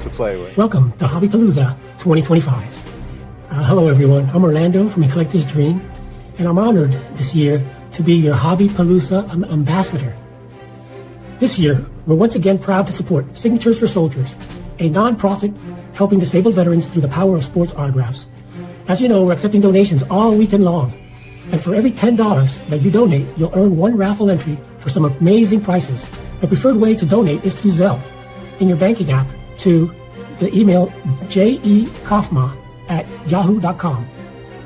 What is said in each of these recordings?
to play with. Welcome to Hobby Palooza 2025. Hello, everyone. I'm Orlando from A Collector's Dream, and I'm honored this year to be your Hobby Palooza ambassador. This year, we're once again proud to support Signatures for Soldiers, a nonprofit helping disabled veterans through the power of sports autographs. As you know, we're accepting donations all weekend long. And for every $10 that you donate, you'll earn one raffle entry for some amazing prizes. The preferred way to donate is through Zelle in your banking app to the email jekofma@yahoo.com.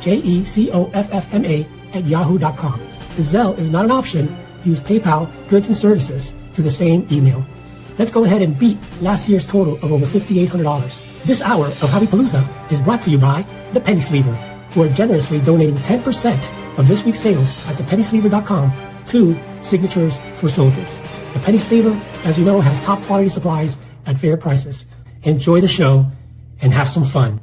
JECOFFMA@yahoo.com. If Zelle is not an option, use PayPal Goods and Services to the same email. Let's go ahead and beat last year's total of over $5,800. This hour of Hobby Palooza is brought to you by the Penny Sleever, who are generously donating 10% of this week's sales at thepennysleever.com to Signatures for Soldiers. The Penny Sleever, as you know, has top quality supplies at fair prices. Enjoy the show and have some fun.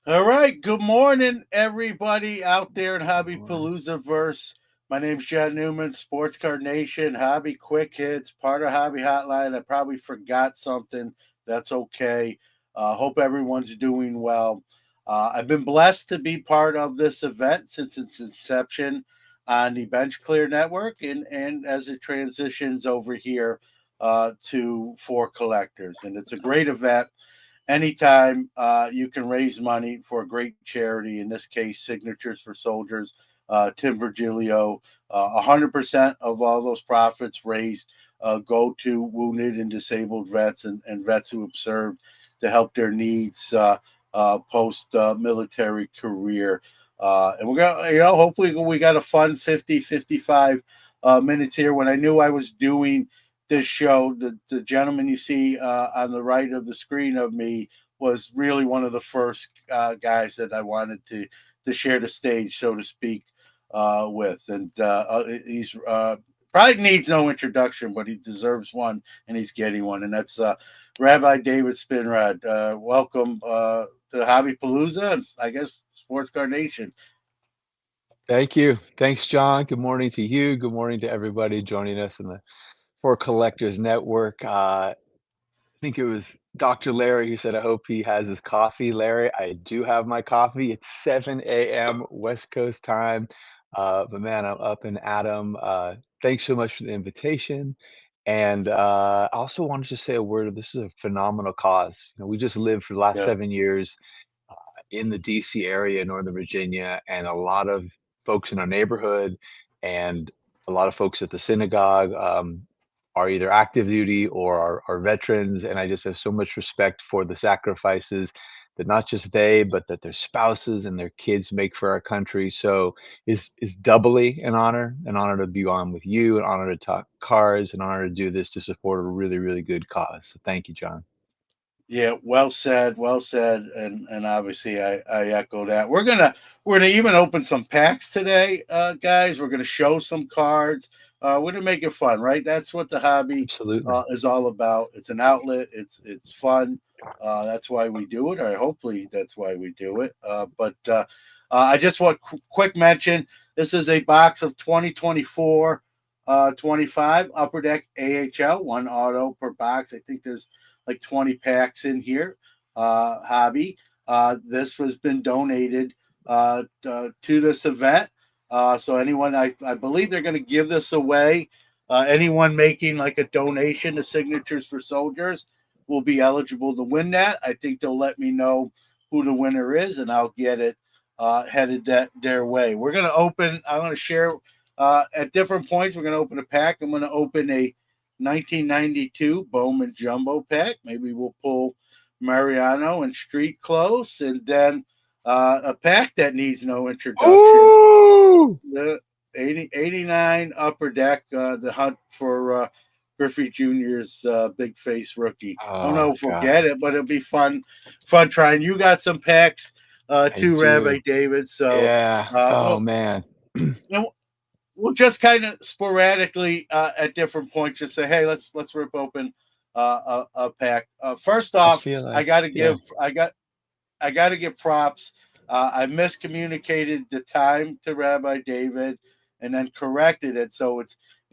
All right. Good morning, everybody out there in Hobby Palooza verse. My name's John Newman, Sports Card Nation, Hobby Quick Hits, part of Hobby Hotline. I probably forgot something. That's okay. Hope everyone's doing well. I've been blessed to be part of this event since its inception on the Bench Clear Network and as it transitions over here to For Collectors. And it's a great event. Anytime you can raise money for a great charity, in this case, Signatures for Soldiers, Tim Virgilio, 100% of all those profits raised go to wounded and disabled vets and vets who have served to help their needs post military career. And we're going to, hopefully we got a fun 55 minutes here. When I knew I was doing this show, the gentleman you see on the right of the screen of me was really one of the first guys that I wanted to share the stage, so to speak, with. And he's probably needs no introduction, but he deserves one, and he's getting one. And that's Rabbi David Spinrad. Welcome to Hobby Palooza and I guess Sports Card Nation. Thank you. Thanks, John. Good morning to you. Good morning to everybody joining us in the For Collectors Network. I think it was Dr. Larry who said, I hope he has his coffee. Larry, I do have my coffee. It's 7 a.m. West Coast time. But man, I'm up and at 'em. Thanks so much for the invitation. And I also wanted to say a word. This is a phenomenal cause. We just lived for the last 7 years in the DC area, Northern Virginia, and a lot of folks in our neighborhood and a lot of folks at the synagogue are either active duty or are veterans. And I just have so much respect for the sacrifices that not just they, but that their spouses and their kids make for our country. So it's doubly an honor to be on with you, an honor to talk cards, an honor to do this to support a really, really good cause. So thank you, John. Yeah, well said, and obviously I echo that. We're gonna even open some packs today, guys. We're gonna show some cards. We're gonna make it fun, right? That's what the hobby is all about. It's an outlet. It's fun. That's why we do it, or hopefully that's why we do it. But I just want quick mention. This is a box of 2024, 25 Upper Deck AHL, one auto per box. I think there's like 20 packs in here. Hobby. This has been donated to this event. So anyone, I believe they're going to give this away. Anyone making like a donation to Signatures for Soldiers will be eligible to win that. I think they'll let me know who the winner is, and I'll get it headed their way. We're going to open, I'm going to share at different points. We're going to open a pack. I'm going to open a 1992 Bowman Jumbo pack. Maybe we'll pull Mariano and Street Close, and then a pack that needs no introduction. Ooh! The 89 Upper Deck, the hunt for Griffey Jr.'s big face rookie. I don't know if we'll get it, but it'll be fun trying. You got some packs too, Rabbi David. So yeah. Man. We'll just kind of sporadically at different points just say, hey, let's rip open a pack. First off, I got to give props. I miscommunicated the time to Rabbi David and then corrected it, so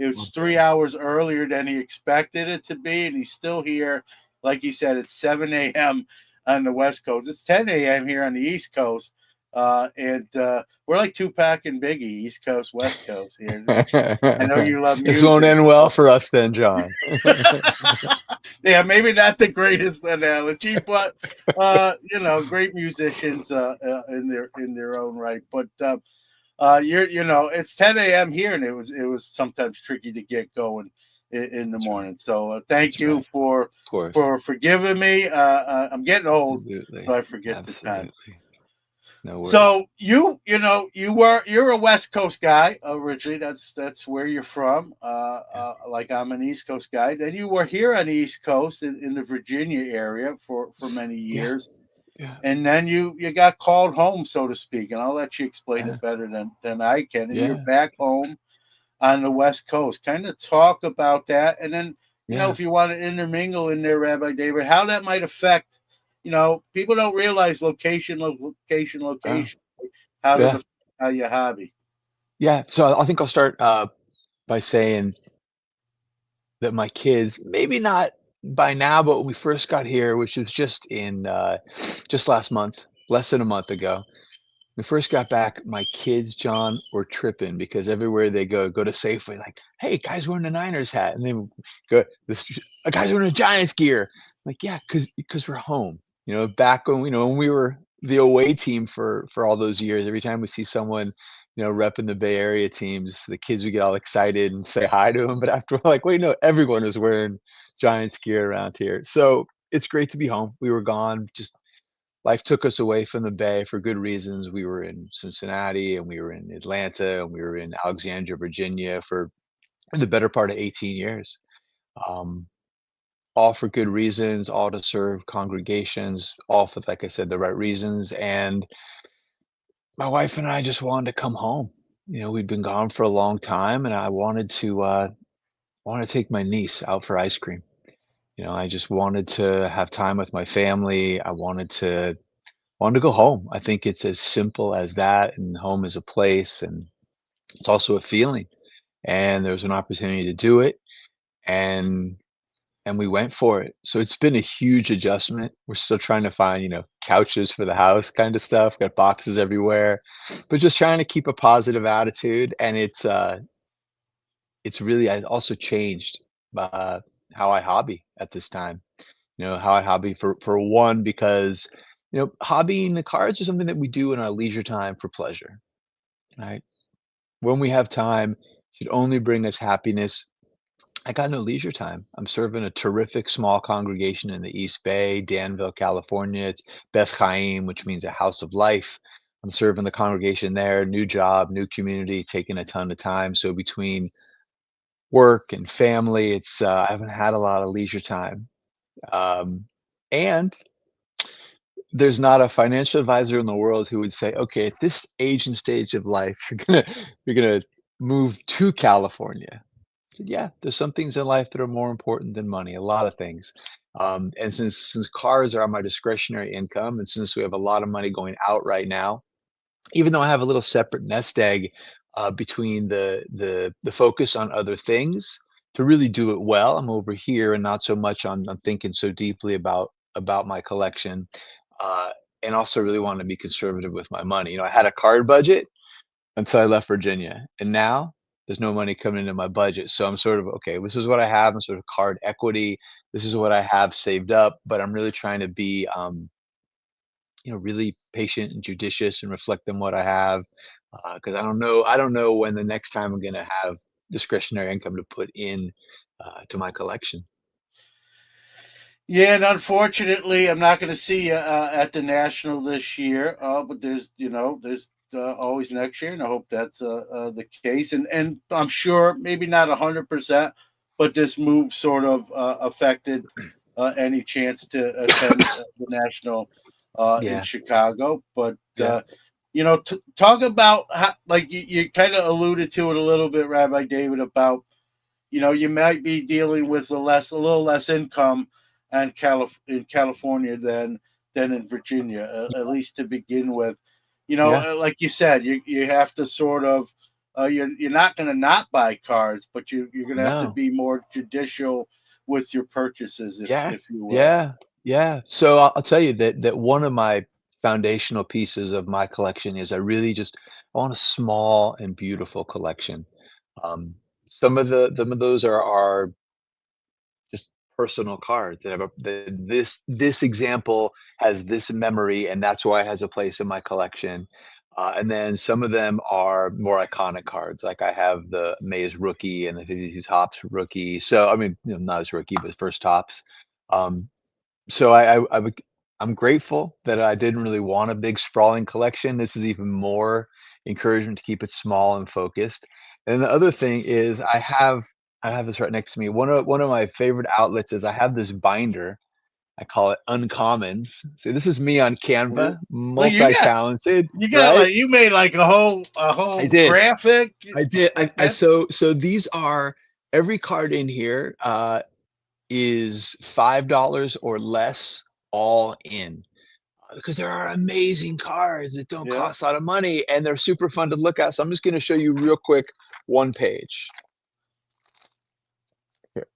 It was Okay. 3 hours earlier than he expected it to be, and he's still here. Like he said, it's 7 a.m. on the West Coast. It's 10 a.m. here on the East Coast. And we're like Tupac and Biggie, East Coast, West Coast here. I know you love This won't music. end well for us then, John. Yeah, maybe not the greatest analogy, but great musicians in their own right. But it's 10 a.m. here, and it was sometimes tricky to get going in the That's right. morning. So thank That's you right. for Of course. forgiving me. I'm getting old, Absolutely. so I forget the time. Absolutely. No worries. So you're a West Coast guy originally. That's where you're from. Like I'm an East Coast guy. Then you were here on the East Coast in the Virginia area for many Yeah. years, Yeah. and then you got called home, so to speak. And I'll let you explain Yeah. it better than I can. And you're Yeah. back home on the West Coast. Kind of talk about that, and then Yeah. if you want to intermingle in there, Rabbi David, how that might affect. People don't realize location. Oh, How did yeah. it affect your hobby? Yeah. So I think I'll start by saying that my kids, maybe not by now, but when we first got here, which was just last month, less than a month ago, we first got back, my kids, John, were tripping because everywhere they go to Safeway, like, "Hey, guy's wearing a Niners hat," and then go, "This a guy's wearing a Giants gear." Like, yeah, because we're home. Back when we were the away team for all those years, every time we see someone, repping the Bay Area teams, the kids would get all excited and say hi to them. But after we're like, wait, no, everyone is wearing Giants gear around here. So it's great to be home. We were gone, just life took us away from the Bay for good reasons. We were in Cincinnati and we were in Atlanta and we were in Alexandria, Virginia for the better part of 18 years. Um, all for good reasons, all to serve congregations, all for, like I said, the right reasons. And my wife and I just wanted to come home. We'd been gone for a long time and I wanted to take my niece out for ice cream. I just wanted to have time with my family. I wanted to go home. I think it's as simple as that, and home is a place, and it's also a feeling, and there was an opportunity to do it, and we went for it. So it's been a huge adjustment. We're still trying to find, couches for the house kinda stuff, got boxes everywhere, but just trying to keep a positive attitude, and it's really I also changed, how I hobby at this time. How I hobby for one, because, hobbying the cards is something that we do in our leisure time for pleasure, right? When we have time, should only bring us happiness. I got no leisure time. I'm serving a terrific small congregation in the East Bay, Danville, California. It's Beth Chaim, which means a house of life. I'm serving the congregation there, new job, new community, taking a ton of time. So between work and family, I haven't had a lot of leisure time. And there's not a financial advisor in the world who would say, "Okay, at this age and stage of life, you're gonna move to California." I said, "Yeah, there's some things in life that are more important than money, a lot of things." And since cars are my discretionary income, and since we have a lot of money going out right now, even though I have a little separate nest egg, between the focus on other things to really do it well, I'm over here and not so much on thinking so deeply about my collection, uh, and also really wanna be conservative with my money. I had a card budget until I left Virginia, and now there's no money coming into my budget, so I'm sort of, "Okay, this is what I have in sort of card equity. This is what I have saved up," but I'm really trying to be, really patient and judicious and reflect on what I have, because I don't know when the next time I'm gonna have discretionary income to put in, to my collection. Yeah, and unfortunately, I'm not going to see you at the National this year. But there's always next year, and I hope that's the case. And I'm sure maybe not 100%, but this move sort of affected any chance to attend the National in Yeah, Chicago. But yeah, talk about how, like you kind of alluded to it a little bit, Rabbi David, about you might be dealing with a little less income and in California than in Virginia, at least to begin with. yeah, Like you said, you have to sort of you're not going to not buy cards, but you're going to have to No. be more judicial with your purchases, Yeah. if you will. Yeah. Yeah. So I'll tell you that one of my foundational pieces of my collection is I want a small and beautiful collection. Um, some of those are just personal cards that have this example has this memory, and that's why it has a place in my collection. And then some of them are more iconic cards, like I have the Mays rookie and the 52 Tops rookie. So I mean, not as rookie, but first Tops. Um, so I'm grateful that I didn't really want a big sprawling collection. This is even more encouragement to keep it small and focused. And the other thing is I have this right next to me. One of my favorite outlets is I have this binder. I call it Uncommons. See, this is me on Well, Canva, you got multi-talented, you got right? like you made like a I whole did. graphic I did. like I that's so these are every card in here is $5 or less all in. Because there are amazing cards that don't yeah. cost a lot of money and they're super fun to look at. So I'm just going to show you real quick one page. Here.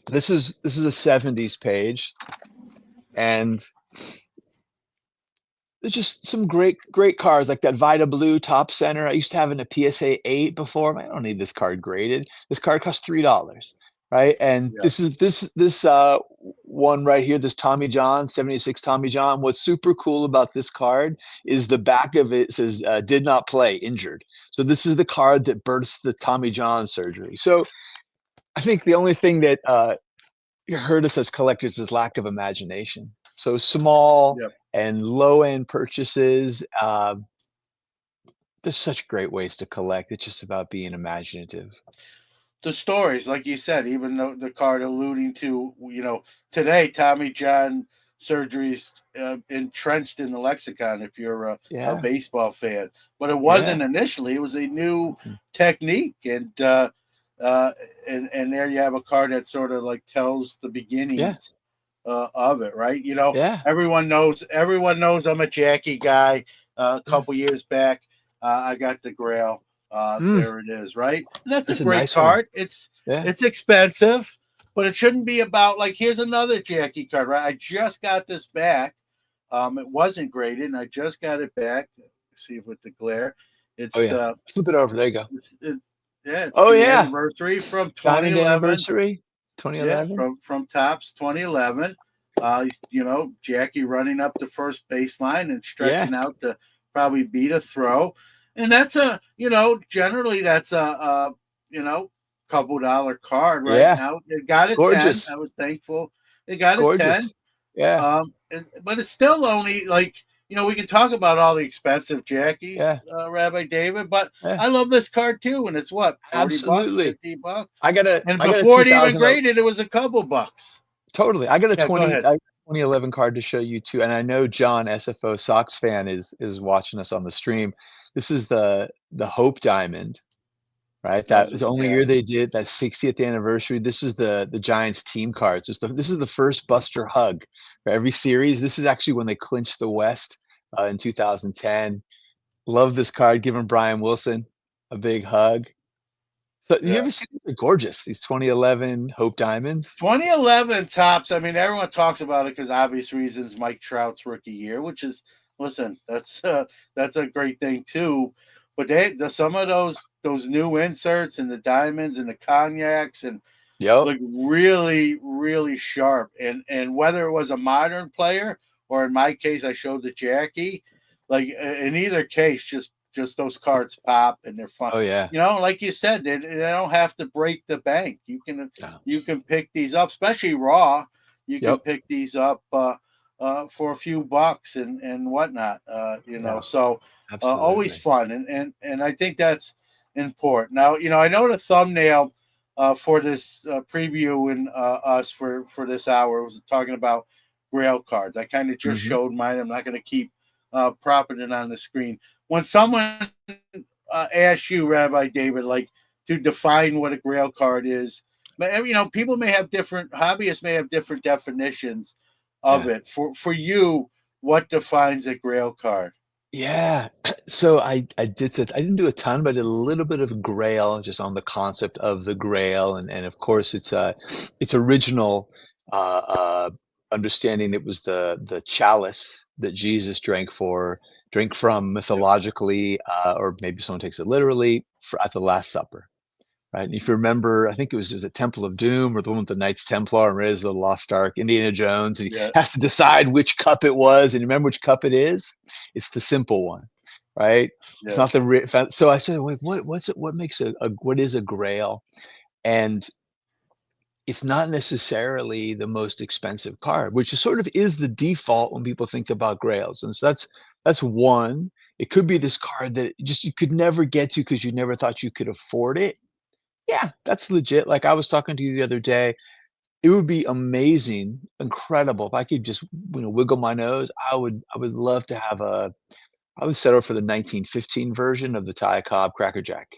This is a 70s page, and there's just some great cards like that Vita Blue top center. I used to have in a PSA 8 before. I don't need this card graded. This card costs $3, right? And Yeah. this one right here, this Tommy John 76 Tommy John. What's super cool about this card is the back of it says did not play, injured. So this is the card that births the Tommy John surgery. So I think the only thing that hurt us as collectors is lack of imagination. So small Yep. and low end purchases. There's such great ways to collect. It's just about being imaginative. The stories, like you said, even though the card alluding to, today Tommy John surgeries entrenched in the lexicon if you're a Yeah, baseball fan. But it yeah, wasn't initially; it was a new mhm, technique, uh, and there you have a card that sort of like tells the yeah, beginnings of it, right? yeah. Everyone knows I'm a Jackie guy. A Yeah. couple years back, I got the Grail. Mm, There it is, right? And that's a that's a great nice one. card. It's Yeah. it's expensive, but it shouldn't be about like here's another Jackie card, right? I just got this back. It wasn't graded, and I just got it back. See with the glare, Oh it's yeah. the Flip it over. There you go. it's yeah, it's Oh the yeah. anniversary from Diamond 2011. anniversary, Yeah, 2011. from Tops 2011. Jackie running up the first baseline and Yeah. stretching out to probably beat a throw, and that's generally that's a couple dollar card right Yeah. now. It got a 10. Gorgeous. I was thankful it got a 10. Gorgeous. Yeah. But it's still only like we can talk about all the expensive Jackies, Yeah. Rabbi David, but Yeah. I love this card too, and it's what $40, Absolutely. $50. I And got a before it even 2000. graded, it was a couple bucks. Totally. I got a Yeah, go 20 ahead. I 2011 card to show you too, and I know John, SFO Sox fan, is watching us on the stream. This is the Hope Diamond, right? That was the only Yeah, year they did that 60th anniversary. This is the Giants team cards. This is the first Buster hug for every series. This is actually when they clinched the West in 2010. Love this card, giving Brian Wilson a big hug. So you yeah. ever see they're gorgeous, these 2011 Hope Diamonds? 2011 Tops. I mean, everyone talks about it because obvious reasons. Mike Trout's rookie year, which is listen, that's a great thing too. But some of those new inserts and the diamonds and the cognacs and Yep. look really, really sharp. And whether it was a modern player or in my case, I showed the Jackie. Like in either case, just those cards pop and they're fun. Oh yeah. Like you said, they don't have to break the bank. Yeah. You can pick these up, especially raw. You can Yep. pick these up for a few bucks and whatnot. Yeah. So always Absolutely. fun, and I think that's important. Now, I know the thumbnail for this preview and us for this hour was talking about Grail cards. I kind of just Mhm. showed mine. I'm not going to keep propping it on the screen. When someone asks you, Rabbi David, like to define what a Grail card is, but people may have different hobbyists may have different definitions of Yeah. it. For you, what defines a Grail card? Yeah. So I didn't do a ton, but I did a little bit of Grail just on the concept of the Grail, and of course its original uh understanding. It was the chalice that Jesus drank from Yep. mythologically, or maybe someone takes it literally at the Last Supper. Right, and if you remember, I think it was a Temple of Doom or the one with the Knights Templar and Raiders of the Lost Ark, Indiana Jones, and he Yeah. has to decide which cup it was, and you remember which cup it is? It's the simple one, right? It's Yeah. not the ri fa so I said, "Wait, what makes what is a grail?" And it's not necessarily the most expensive card, which is sort of is the default when people think about grails, and so that's one. It could be this card that just you could never get to because you never thought you could afford it. Yeah, that's legit. Like, I was talking to you the other day, it would be amazing, incredible if I could just, wiggle my nose. I would love to have I would settle for the 1915 version of the Thai Cobb Cracker Jack.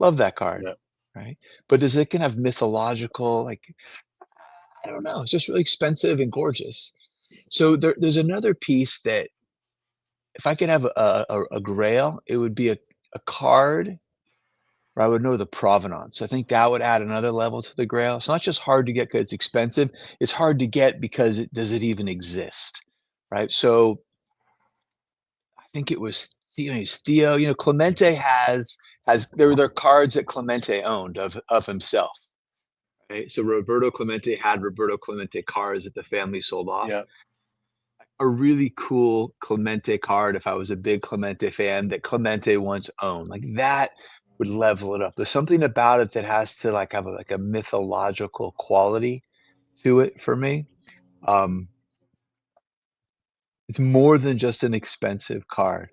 Love that card, Yeah. right? But does it can have mythological, like, I don't know, it's just really expensive and gorgeous. So there's another piece that if I could have a grail, it would be a card where I would know the provenance. I think that would add another level to the Grail. It's not just hard to get because it's expensive, it's hard to get because does it even exist, right? So I think it was Theo, Clemente has there are cards that Clemente owned of himself, right? So Roberto Clemente had Roberto Clemente cards that the family sold off. Yeah. A really cool Clemente card if I was a big Clemente fan that Clemente once owned. Like that would level it up. There's something about it that has to like have like a mythological quality to it for me. Um, it's more than just an expensive card.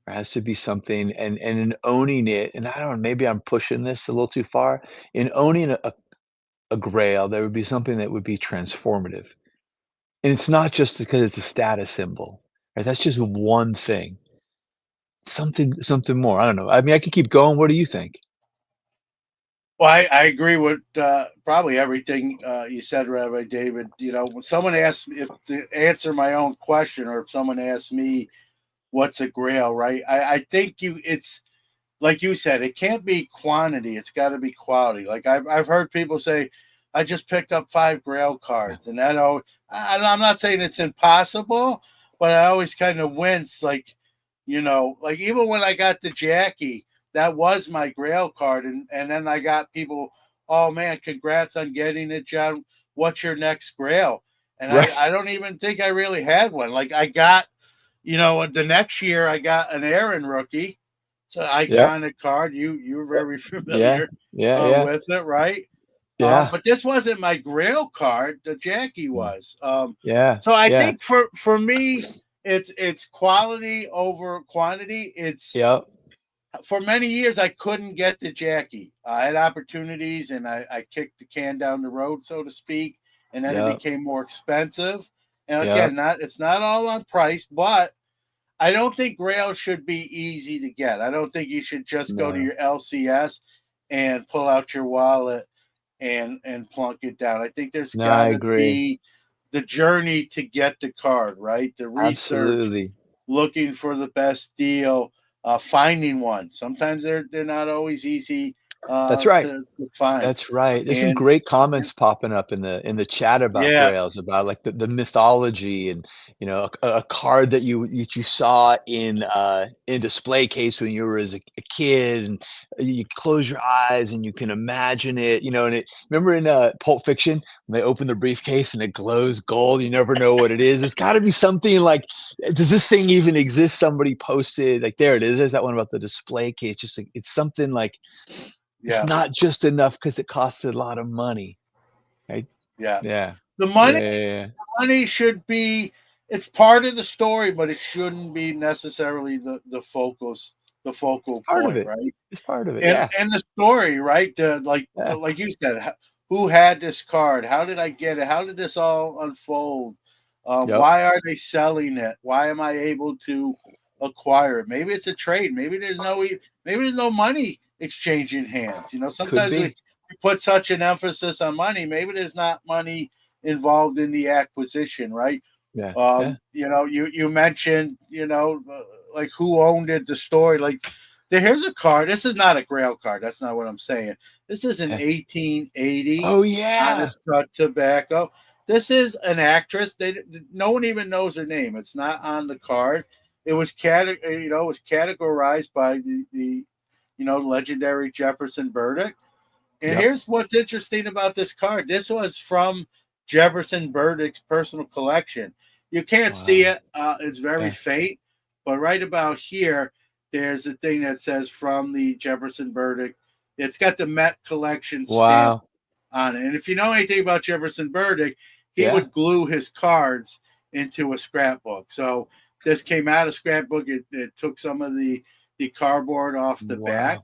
There has to be something, and in owning it, and I don't know, maybe I'm pushing this a little too far. In owning a grail, there would be something that would be transformative. And it's not just because it's a status symbol, right? That's just one thing. Something more. I don't know. I mean, I could keep going. What do you think? Well, I agree with probably everything you said, Rabbi David. You know, when someone asks me if to answer my own question, or if someone asks me what's a grail, right? I think it's like you said, it can't be quantity; it's got to be quality. Like I've heard people say, "I just picked up 5 grail Yeah. cards," and I'm not saying it's impossible, but I always kind of wince, like like even when I got the Jackie, that was my grail card, and then I got people, "Oh man, congrats on getting it, John. What's your next grail?" And Right. I don't even think I really had one. Like I got, the next year I got an Aaron rookie. It's an Yep. iconic card. You're Yep. very Yeah. familiar Yeah. Yeah. with it, right? Yeah. But this wasn't my Grail card. The Jackie Mm. was. Yeah. So I Yeah. think for me, it's quality over quantity. It's Yep. For many years I couldn't get the Jackie. I had opportunities and I kicked the can down the road, so to speak, and then it Yep. became more expensive. And again, Yep. not it's not all on price, but I don't think Grail should be easy to get. I don't think you should just go to No. your LCS and pull out your wallet and plunk it down. I think there's No, got I to agree. be the journey to get the card, right? The research, Absolutely. looking for the best deal, finding one. Sometimes they're not always easy That's right. to find. That's right. There's some And, great and comments popping up in the chat about yeah, Grails, about like the mythology and a card that you saw in display case when you were as a kid, and you close your eyes and you can imagine it, and it remember in Pulp Fiction when they open the briefcase and it glows gold, you never know what it is. It's got to be something like, does this thing even exist? Somebody posted like, there it is. There's that one about the display case. Just like it's something like it's yeah, not just enough because it costs a lot of money, right? yeah. Yeah. The Yeah, money yeah, yeah. money should be it's part of the story, but it shouldn't be necessarily the focal Part of point, it. right? It's part of it. And Yeah. and the story, right? Yeah. Like you said, who had this card? How did I get it? How did this all unfold? Yep. Why are they selling it? Why am I able to acquire it? Maybe it's a trade. Maybe there's no money exchanging hands. Could Sometimes be. we put such an emphasis on money. Maybe there's not money involved in the acquisition, right? Yeah. Yeah. You mentioned, like who owned it, the story. Like, here's a card. This is not a Grail card. That's not what I'm saying. This is an Yeah. 1880 Oh yeah. Honest Cut Tobacco. This is an actress. No one even knows her name. It's not on the card. It was categorized by the legendary Jefferson Burdick. And Yep. here's what's interesting about this card. This was from Jefferson Burdick's personal collection. You can't see it. It's very faint. But right about here, there's a thing that says from the Jefferson Burdick. It's got the Met collection stamp on it. And if you know anything about Jefferson Burdick, he would glue his cards into a scrapbook. So this came out of scrapbook. It took some of the cardboard off the back.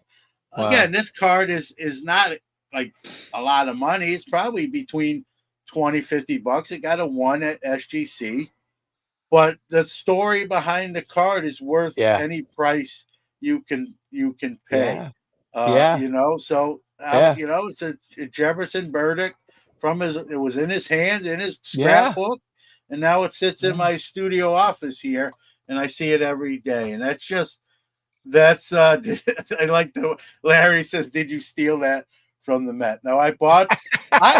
Again, this card is not like a lot of money. It's probably between $20-$50. It got a 1 at SGC. But the story behind the card is worth any price you can pay. So it's a Jefferson Burdick it was in his hands, in his scrapbook, and now it sits in my studio office here, and I see it every day. And that's I like the Larry says, did you steal that from the Met? No, I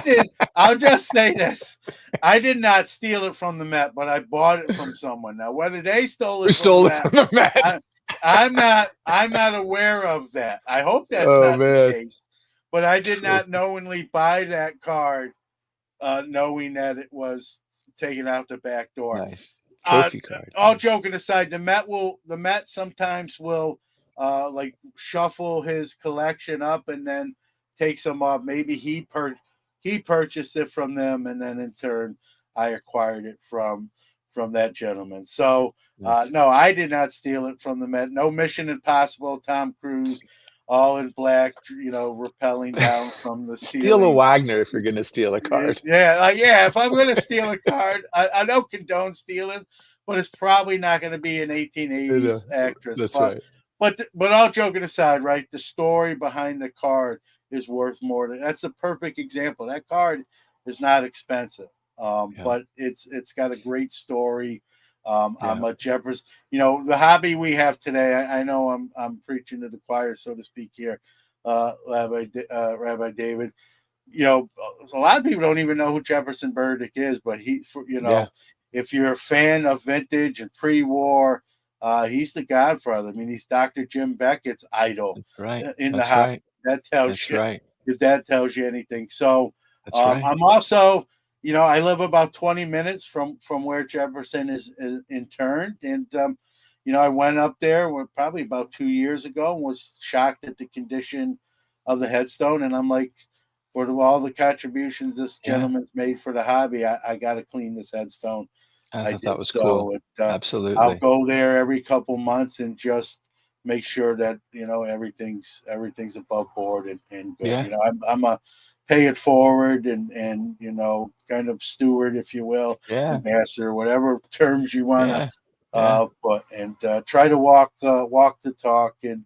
did. I'll just say this. I did not steal it from the Met, but I bought it from someone. Now, whether they stole it from the Met, I'm not aware of that. I hope that's not the case. But I did not knowingly buy that card, knowing that it was taken out the back door. Nice. Trophy card. All joking aside, the Met sometimes will like shuffle his collection up and then take some off. Maybe he purchased it from them, and then in turn I acquired it from that gentleman. So no, I did not steal it from the Met. No Mission Impossible, Tom Cruise, all in black, rappelling down from the ceiling. Steal a Wagner if you're going to steal a card. If I'm going to steal a card, I don't condone stealing, but it's probably not going to be an 1880s actress. That's right. But all joking aside, right, the story behind the card is worth more. That's a perfect example. That card is not expensive, but it's got a great story. I'm a Jefferson. The hobby we have today. I know I'm preaching to the choir, so to speak here, Rabbi David. A lot of people don't even know who Jefferson Burdick is, but if you're a fan of vintage and pre-war, he's the godfather. I mean, he's Dr. Jim Beckett's idol in the hobby. Right. That tells you if that tells you anything. So I'm also. I live about 20 minutes from where Jefferson is interned. And, I went up there probably about 2 years ago and was shocked at the condition of the headstone. And I'm like, for all the contributions this gentleman's made for the hobby, I got to clean this headstone. I thought that was cool. Absolutely. I'll go there every couple months and just make sure that, everything's above board and good. Yeah. I'm a pay it forward and kind of steward, if you will, ambassador, whatever terms you want to try to walk the talk. And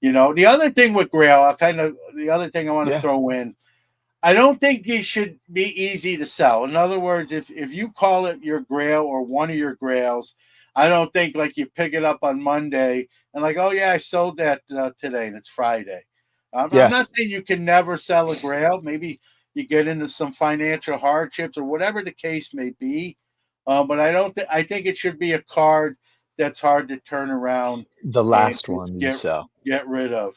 the other thing with Grail, the other thing I want to throw in, I don't think it should be easy to sell. In other words, if you call it your Grail or one of your Grails, I don't think like you pick it up on Monday and like, oh yeah, I sold that today and it's Friday. I'm not saying you can never sell a Grail. Maybe you get into some financial hardships or whatever the case may be. But I think it should be a card that's hard to turn around. The last one you sell. Get rid of.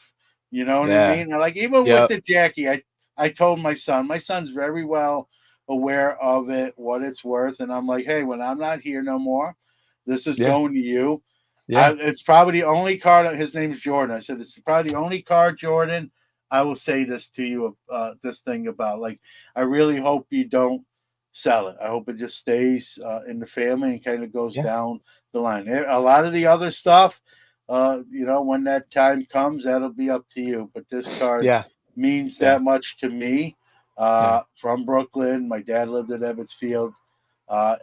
You know what I mean? Like even with the Jackie, I told my son's very well aware of it, what it's worth. And I'm like, hey, when I'm not here no more, this is going to you. Yeah. It's probably the only card. His name's Jordan. I said, it's probably the only card, Jordan. I will say this to you, this thing about, like, I really hope you don't sell it. I hope it just stays in the family and kind of goes down the line. A lot of the other stuff, when that time comes, that'll be up to you. But this card means that much to me. From Brooklyn. My dad lived at Ebbets Field.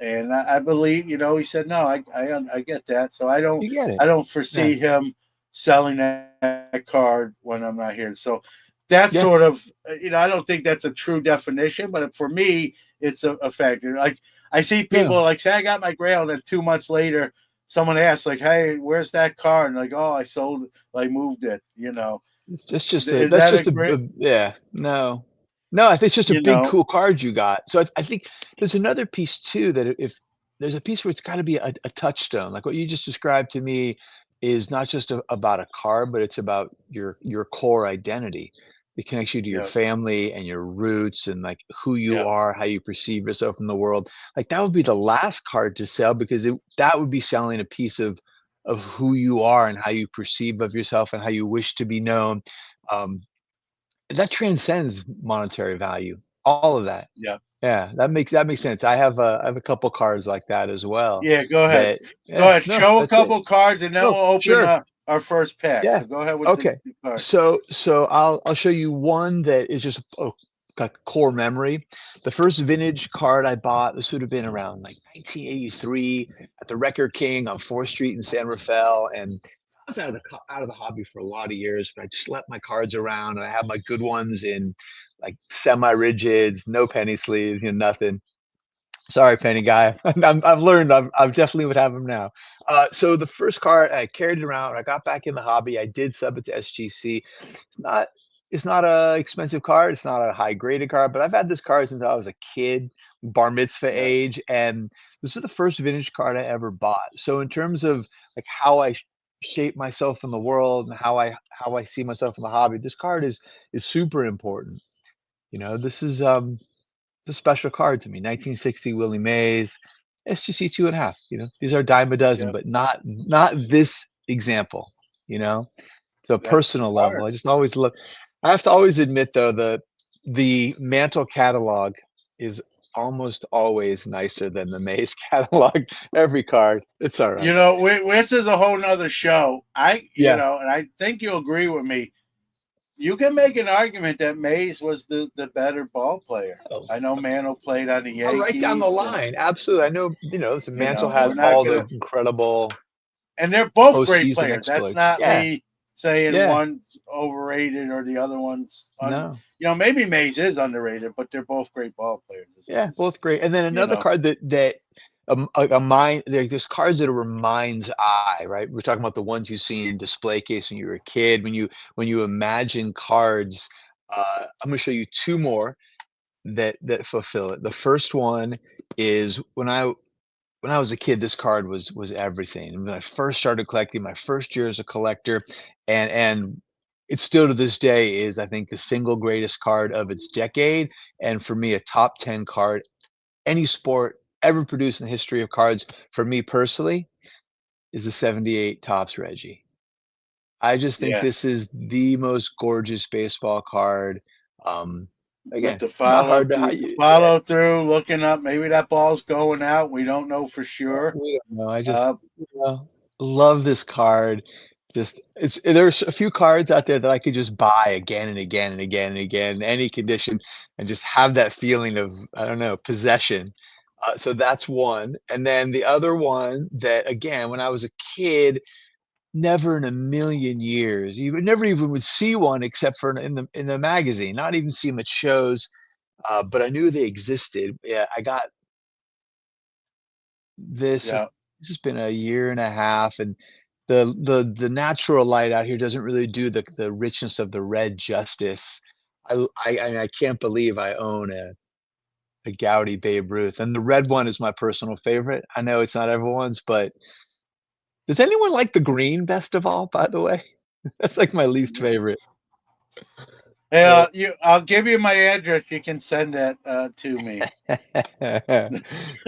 And I believe, he said, no, I get that. So I don't foresee him selling that card when I'm not here. So that's sort of, I don't think that's a true definition, but for me, it's a factor. Like I see people like say, I got my Grail, and then 2 months later, someone asks like, "Hey, where's that card?" And like, "Oh, I sold it, like moved it." You know, is that's that a just great? yeah, no, I think it's just a You big know, cool card you got. So I think there's another piece too that if there's a piece where it's got to be a touchstone, like what you just described to me, is not just about a card, but it's about your core identity. It connects you to your yeah, family and your roots and like who you yeah, are, how you perceive yourself in the world. Like that would be the last card to sell because that would be selling a piece of who you are and how you perceive of yourself and how you wish to be known. Um, that transcends monetary value, all of that. yeah, Yeah, that makes sense. I have a couple cards like that as well yeah. Go ahead, that go yeah, ahead. no, Show a that's it. couple cards, and then Oh, we'll open sure. our first pack. Yeah. So go ahead with Okay. the cards. So I'll show you one that is just a core memory. The first vintage card I bought, this would have been around like 1983 at the Record King on 4th Street in San Rafael, and I was out of the hobby for a lot of years, but I just left my cards around, and I have my good ones in like semi-rigids, no penny sleeves, nothing. Sorry, penny guy. I've learned. I've definitely would have them now. So the first card I carried it around. I got back in the hobby. I did sub it to SGC. It's not a expensive card. It's not a high graded card, but I've had this card since I was a kid, bar mitzvah Yeah, age, and this was the first vintage card I ever bought. So in terms of like how I shape myself in the world and how I see myself in the hobby, this card is super important. This is it's a special card to me. 1960 Willie Mays, SGC 2.5. These are dime a dozen, yeah. but not this example. You know, to a That's the personal level. card. I just always look. I have to always admit though, the Mantle catalog is almost always nicer than the Mays catalog. Every card, it's all right. You know, this is a whole nother show. Yeah. And I think you'll agree with me. You can make an argument that Mays was the better ball player. Oh, I know Mantle played on the right down the Yankees, and line. Absolutely. I know. Mantle had we're not all the gonna. incredible And they're both great postseason players. That's exploits. not Yeah. me saying Yeah. one's overrated or the other one's No. maybe Mays is underrated, but they're both great ball players. Yeah, both great. And then You another know, card that a mind there's cards that are a mind's eye, right? We're talking about the ones you see in display case when you were a kid. When you imagine cards, I'm going to show you two more that fulfill it. The first one is when I was a kid, this card was everything. And when I first started collecting, my first year as a collector, and it still to this day is, I think, the single greatest card of its decade, and for me, a top 10 card any sport ever produced in the history of cards. For me personally, is the '78 Topps Reggie. I just think yeah. this is the most gorgeous baseball card. Um, But again, the not follow hard to through, yeah, looking up, maybe that ball's going out. We don't know for sure. we don't know. I just, Uh, love this card. Just there's a few cards out there that I could just buy again and again and again and again in any condition and just have that feeling of, I don't know, possession. So that's one. And then the other one that again, when I was a kid, never in a million years, you would never even would see one except for in the magazine, not even see them at shows. But I knew they existed. Yeah, I got this. yeah, This has been a year and a half, and the natural light out here doesn't really do the richness of the red justice. I can't believe I own a Gaudy Babe Ruth, and the red one is my personal favorite. I know it's not everyone's, but does anyone like the green best of all, by the way? That's like my least favorite. hey, But I'll give you my address. You can send that to me.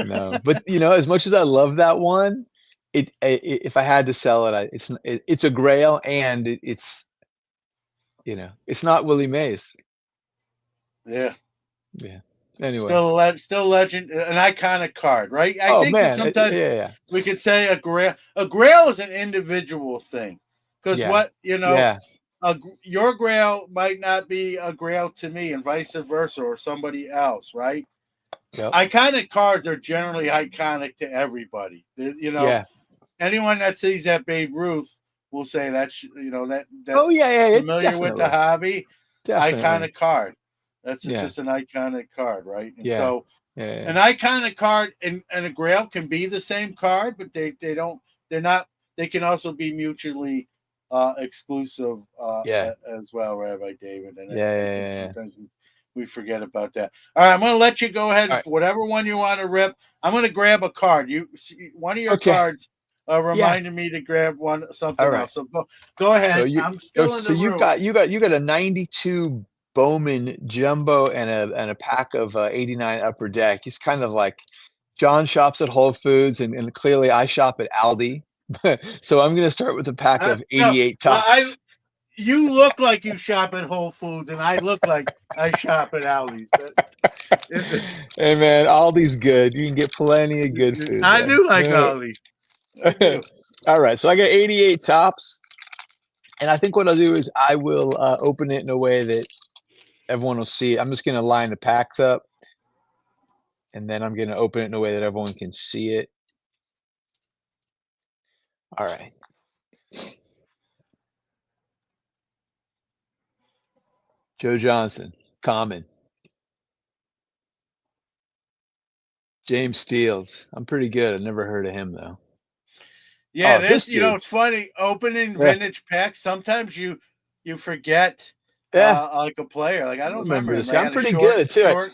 no, but as much as I love that one, if I had to sell it, it's a Grail, and it's not Willie Mays. Yeah. Yeah. Anyway. Still legend, an iconic card, right? I Oh think that man, sometimes yeah, we could say a grail. A grail is an individual thing, because yeah, yeah, your grail might not be a grail to me, and vice versa, or somebody else, right? yep, Iconic cards are generally iconic to everybody. yeah. Anyone that sees that Babe Ruth will say that's that Oh yeah, yeah, it's familiar with the definitely, hobby, definitely, iconic card. That's yeah, just an iconic card, right? And yeah, so yeah, an yeah. iconic card and a grail can be the same card, but they don't they're not. They can also be mutually exclusive Yeah. as well, Rabbi David. And I think Yeah. sometimes we forget about that. All right, I'm going to let you go ahead. All right. Whatever one you want to rip. I'm going to grab a card. One of your Okay. cards reminded me to grab something All right. else. So go ahead. So I'm still in the room. you got a 92 Bowman jumbo and a pack of 89 Upper Deck. It's kind of like John shops at Whole Foods and clearly I shop at Aldi. So I'm gonna start with a pack of 88 Well, tops. you look like you shop at Whole Foods, and I look like I shop at Aldi's. Hey man, Aldi's good. You can get plenty of good food I there. do like Aldi. I do. All right, so I got 88 tops, and I think what I'll do is I will open it in a way that everyone will see it. I'm just gonna line the packs up, and then I'm gonna open it in a way that everyone can see it. All right. Joe Johnson, common. James Steels. I'm pretty good. I've never heard of him though. Yeah, Oh, this dude. it's funny. Opening vintage packs, sometimes you forget Yeah. like a player. Like I don't remember this him. guy. I'm pretty good too.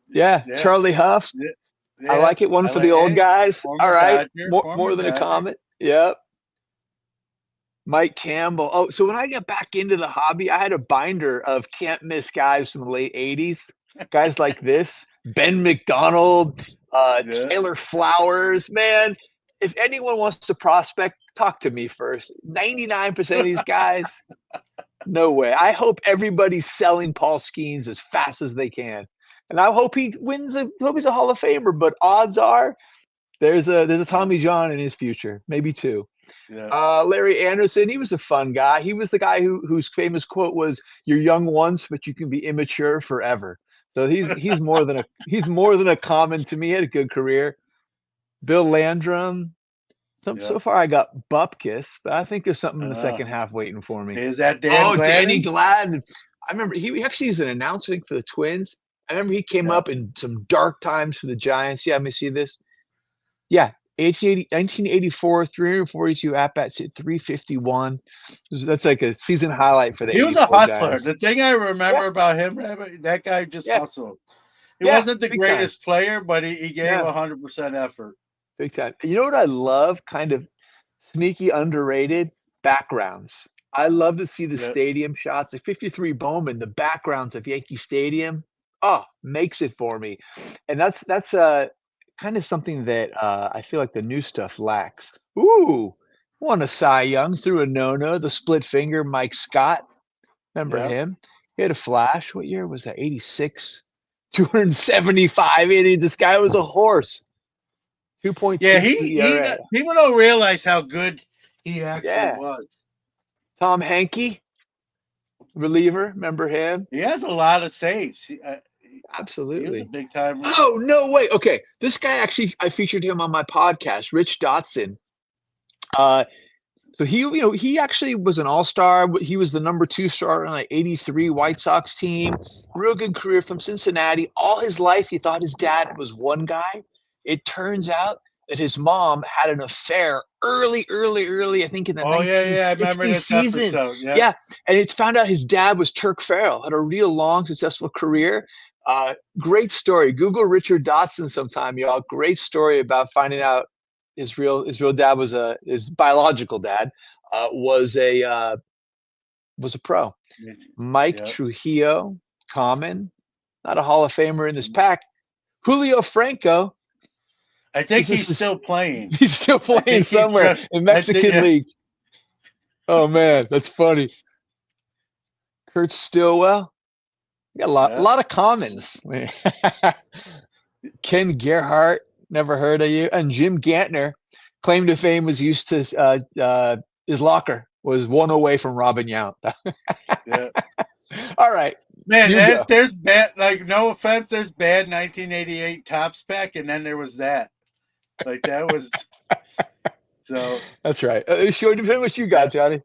Yeah, Charlie Huff. Yeah. I like it. One for the old guys. All right. Dodger, More than Dodger. a comment. Yep. Mike Campbell. Oh, so when I got back into the hobby, I had a binder of can't miss guys from the late 80s. Guys like this. Ben McDonald, Taylor Flowers. Man, if anyone wants to prospect, talk to me first. 99% of these guys, no way. I hope everybody's selling Paul Skeens as fast as they can. And I hope he wins. Hope he's a Hall of Famer. But odds are, there's a Tommy John in his future, maybe two. Yeah. Larry Anderson, he was a fun guy. He was the guy whose famous quote was, "You're young once, but you can be immature forever." So he's more than a common to me. He had a good career. Bill Landrum. So far I got Bupkis, but I think there's something in the second half waiting for me. Is that Dan Gladden? Danny Gladden. I remember he actually was an announcer for the Twins. I remember he came up in some dark times for the Giants. Yeah, let me see this. Yeah, 1984, 342 at-bats, hit 351. That's like a season highlight for the He was a hustler. Giants. The thing I remember about him, that guy just hustled. He wasn't the greatest player, but he gave 100% effort. Big time. You know what I love? Kind of sneaky, underrated backgrounds. I love to see the stadium shots. Like 53 Bowman, the backgrounds of Yankee Stadium. Oh, makes it for me. And that's kind of something that I feel like the new stuff lacks. Ooh, won a Cy Young through a no-no, the split finger, Mike Scott. Remember him? He had a flash. What year was that? 86, 275 innings. This guy was a horse. 2.2. Yeah, people don't realize how good he actually was. Tom Hankey, reliever. Remember him? He has a lot of saves. Absolutely. He was a big time. Oh, no way. Okay. This guy actually, I featured him on my podcast, Rich Dotson. So he actually was an all-star. He was the number 2 starter on the 83 White Sox team. Real good career from Cincinnati. All his life, he thought his dad was one guy. It turns out that his mom had an affair early, I think in the 1960 season. Yeah. And it found out his dad was Turk Farrell, had a real long, successful career. Great story. Google Richard Dotson sometime, y'all. Great story about finding out his real dad was his biological dad was a pro. Mike Trujillo, common, not a Hall of Famer in this pack. Julio Franco. I think he's still playing. He's still playing somewhere in Mexican League. Oh man, that's funny. Kurt Stillwell. We got a lot of commons. Ken Gerhardt, never heard of you. And Jim Gantner, claim to fame was used to his locker was one away from Robin Yount. All right. Man, there's bad, like, no offense, there's bad 1988 Topps pack, and then there was that. Like, that was so. That's right. Sure, depend what you got, Johnny.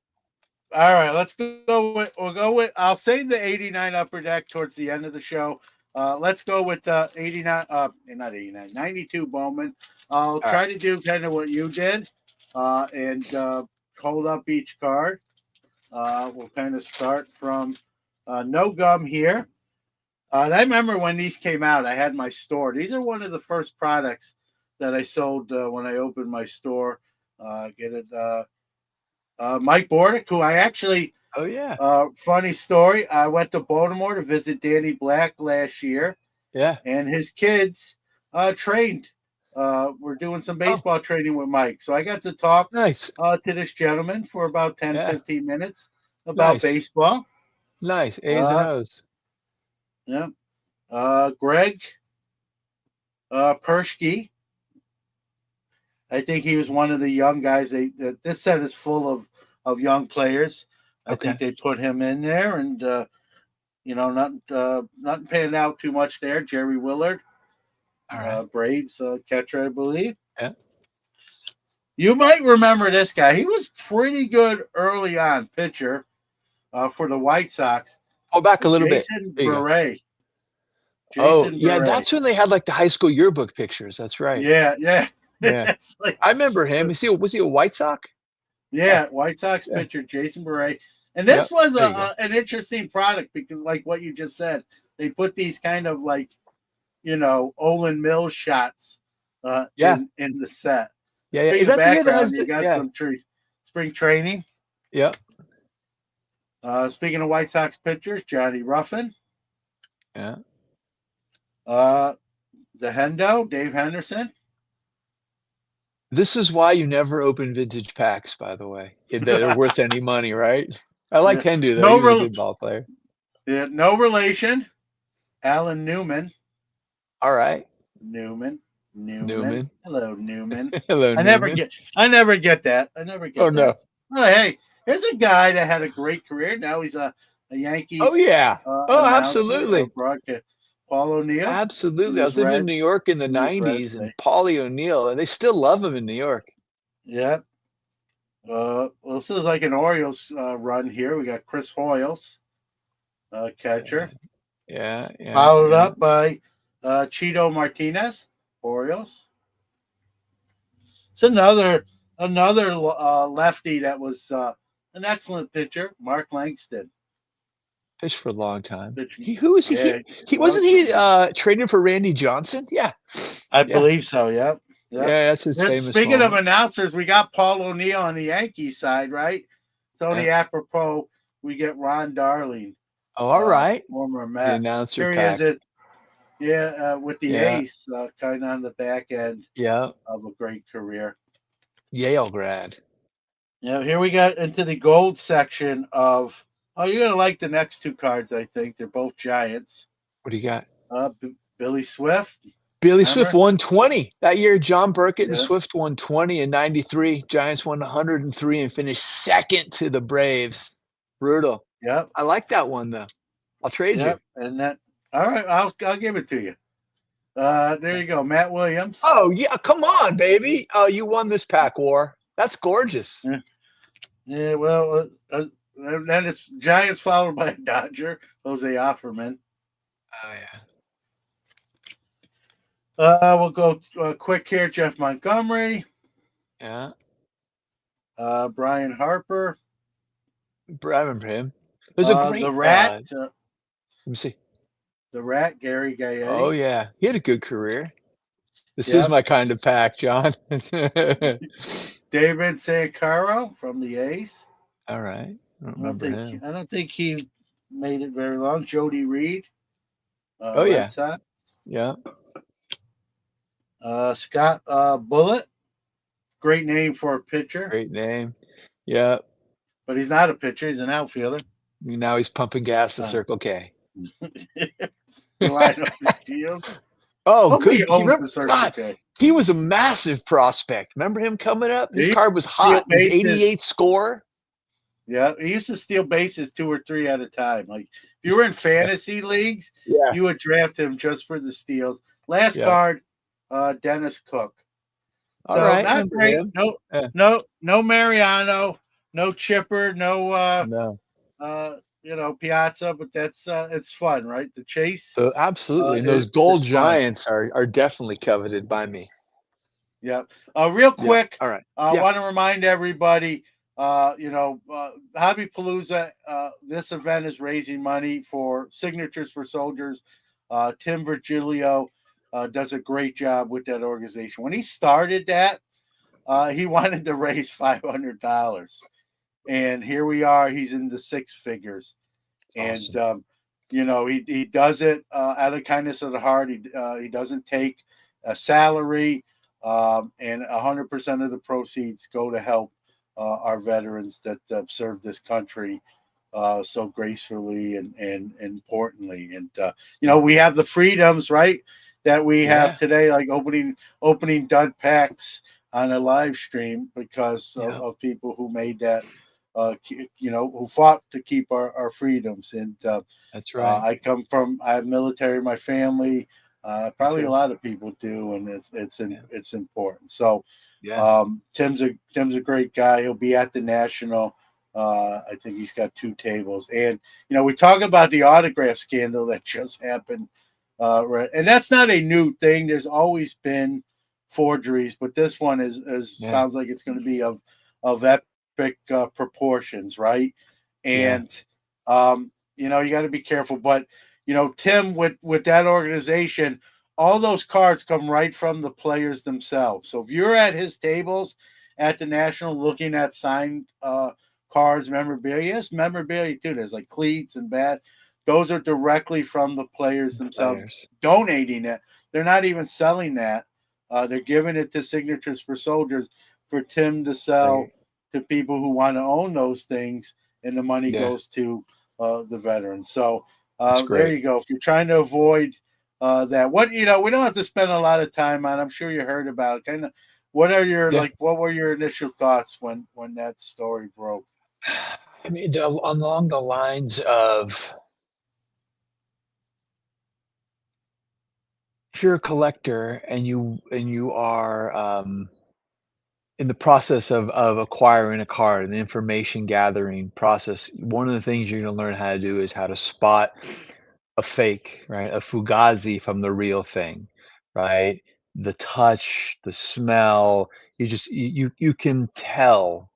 All right, we'll go with, I'll save the 89 Upper Deck towards the end of the show. Let's go with 89, not 89, 92 Bowman. I'll try to do kind of what you did. and hold up each card. We'll kind of start from No Gum here. And I remember when these came out, I had my store. These are one of the first products that I sold when I opened my store. Get it, Mike Bordick, who I actually, Oh yeah. funny story. I went to Baltimore to visit Danny Black last year. Yeah. And his kids trained. We're doing some baseball training with Mike. So I got to talk Nice. to this gentleman for about 10, Yeah. 15 minutes about Nice. baseball. Nice. A's and O's. Yeah. Greg Persky. I think he was one of the young guys. This set is full of young players. I think they put him in there, and not paying out too much there. Jerry Willard, All right. Braves catcher, I believe. Yeah. You might remember this guy. He was pretty good early on, pitcher for the White Sox. Go back a little bit. Jason Beret. Yeah, that's when they had like the high school yearbook pictures. That's right. Yeah. Yeah. I remember him. Was he a White Sox? Yeah, White Sox pitcher Jason Beret. And this was an interesting product because, like what you just said, they put these kind of like, Olin Mills shots in the set. Yeah, Speaking of background, you got some spring training. Yeah. Speaking of White Sox pitchers, Johnny Ruffin. Yeah. The Hendo, Dave Henderson. This is why you never open vintage packs, by the way, that are worth any money, right? I like Hendo, though. He's a good ball player. Yeah, no relation. Alan Newman. All right. Newman. Hello, Newman. Hello, I never get that. Oh, no. Oh, hey, here's a guy that had a great career. Now he's a Yankees. Oh, yeah. Absolutely. Broadcast. Paul O'Neill. Absolutely. I was living in New York in the 90s, and Paulie O'Neill, and they still love him in New York. Yeah. Well, this is like an Orioles run here. We got Chris Hoyles, catcher. Yeah. Followed up by Cheeto Martinez, Orioles. It's another lefty that was an excellent pitcher, Mark Langston. Pitched for a long time. Who was he? He wasn't he traded for Randy Johnson? Yeah. I believe so, yeah. Yeah, that's his famous Speaking of announcers, we got Paul O'Neill on the Yankees side, right? Tony apropos, we get Ron Darling. Oh, all right. Former Met. The announcer pack. With the Ace, kind of on the back end of a great career. Yale grad. Yeah, here we got into the gold section of. Oh, you're going to like the next two cards, I think. They're both Giants. What do you got? Billy Swift. Swift 120. That year, John Burkett and Swift won 20 in 93. Giants won 103 and finished second to the Braves. Brutal. Yep. I like that one, though. I'll trade you. And that. All right, I'll give it to you. There you go, Matt Williams. Oh, yeah. Come on, baby. Oh, you won this pack war. That's gorgeous. Yeah, well, then it's Giants followed by Dodger, Jose Offerman. Oh, yeah. We'll go quick here. Jeff Montgomery. Yeah. Brian Harper. I remember him. There's a great the Rat. let me see. The Rat, Gary Gaetti. Oh, yeah. He had a good career. This is my kind of pack, John. David Sancaro from the A's. All right. I don't think he made it very long. Jody Reed. Yeah. Sox. Yeah. Scott Bullitt. Great name for a pitcher. Great name. Yeah. But he's not a pitcher. He's an outfielder. Now he's pumping gas to Circle K. Oh, good. He was a massive prospect. Remember him coming up? His card was hot. His 88 score. Yeah, he used to steal bases 2 or 3 at a time. Like if you were in fantasy leagues, you would draft him just for the steals. Last card, Dennis Cook. All right, not great. No Mariano, no Chipper, no Piazza, but that's it's fun, right? The chase. So absolutely, and those gold Giants are definitely coveted by me. Yep. Real Yeah. quick, All right. I Yeah. want to remind everybody, Hobby Palooza, this event is raising money for Signatures for Soldiers. Tim Virgilio does a great job with that organization. When he started that, he wanted to raise $500. And here we are. He's in the six figures. And, Awesome. he does it out of kindness of the heart. He doesn't take a salary, and 100% of the proceeds go to help our veterans that served this country so gracefully and importantly. And we have the freedoms, right, that we have Yeah. today, like opening dud packs on a live stream because Yeah. of people who made that. Who fought to keep our freedoms. And That's right. I have military in my family. Me Probably a too. lot of people do, and Yeah. it's important. So Yeah. Tim's a great guy. He'll be at the national. I think he's got two tables, and we talk about the autograph scandal that just happened, right? And that's not a new thing. There's always been forgeries, but this one is Yeah. sounds like it's going to be of epic proportions, right? Yeah. And you got to be careful. But Tim, with that organization, all those cards come right from the players themselves. So if you're at his tables at the National looking at signed cards, memorabilia, yes, memorabilia too. There's like cleats and bat. Those are directly from the players themselves Players. donating it. They're not even selling that. They're giving it to Signatures for Soldiers for Tim to sell Great. to people who want to own those things, and the money Yeah. goes to the veterans. So That's there great. you go. If you're trying to avoid that, we don't have to spend a lot of time on. I'm sure you heard about it. Kind of, Yeah. what were your initial thoughts when that story broke? I mean, along the lines of if you're a collector and you are in the process of acquiring a card and the information gathering process, one of the things you're going to learn how to do is how to spot a fake, right? A fugazi from the real thing, right? The touch, the smell, you can tell